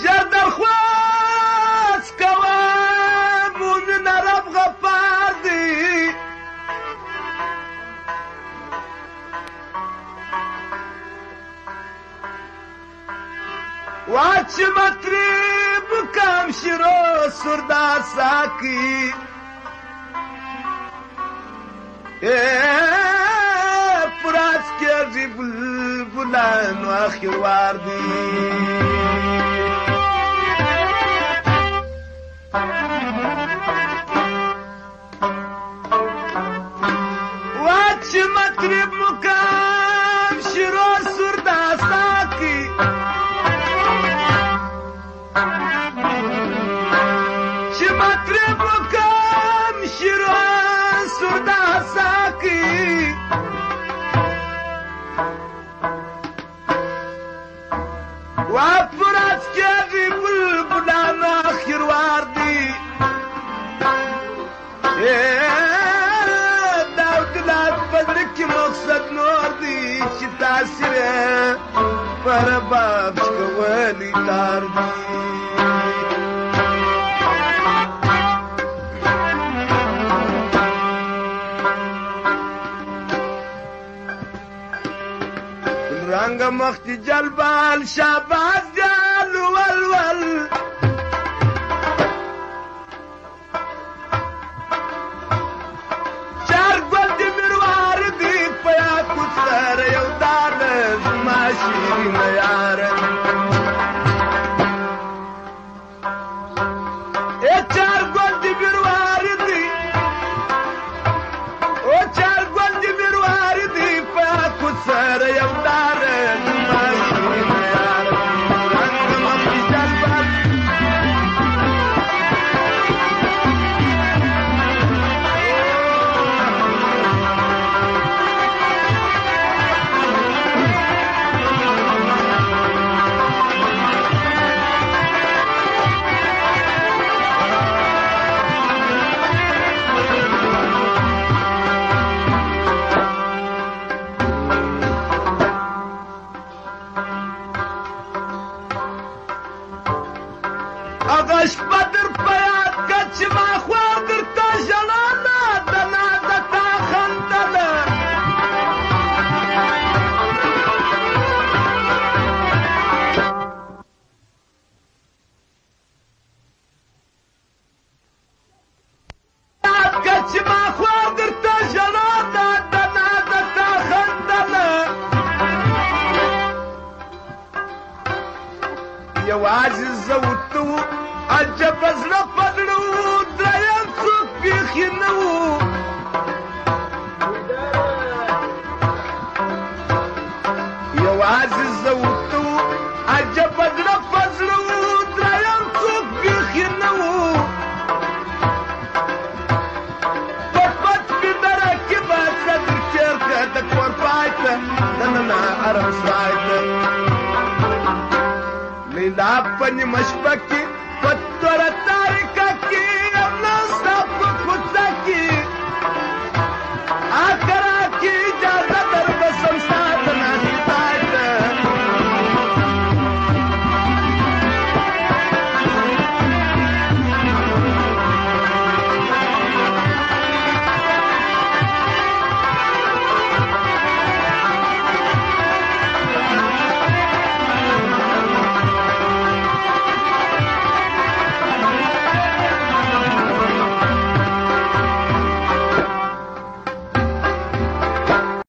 ژر درخواست کوم مومن رب غفار دی واچ مطرب کم شیرو سردا ساکی پراز کردی بلبلان و آخر واردی واچ مطرب کم شیرو سردا ساکی وافرات كيفي بلبلان آخر واردي داود لا بدرك مقصد نوردي شتاسره فرباب شكوالي تاردي رنگ مختی جلبال شاباز جال والول چار گل دی مروار دی پیا کسر یو دال ماشی نیار چار گل دی مروار دی چار گل دی مروار دی پیا کسر یو دال اغش بدر پیاد کچ ما خوادر تا جلانا دنا دتا خندل کچ ما خوادر تا جلانا دنا دتا خندل یواز زوتو عجب زړه پدړو دریم څوک بیخي نه وو یوازې زه ورته عجب زړه پدړو دریم څوک بیخي نه وو پټ پټ مې درکبه صدر چېرته د کور پای ته دننه عرب سرای ته لیلا په نیمه شپه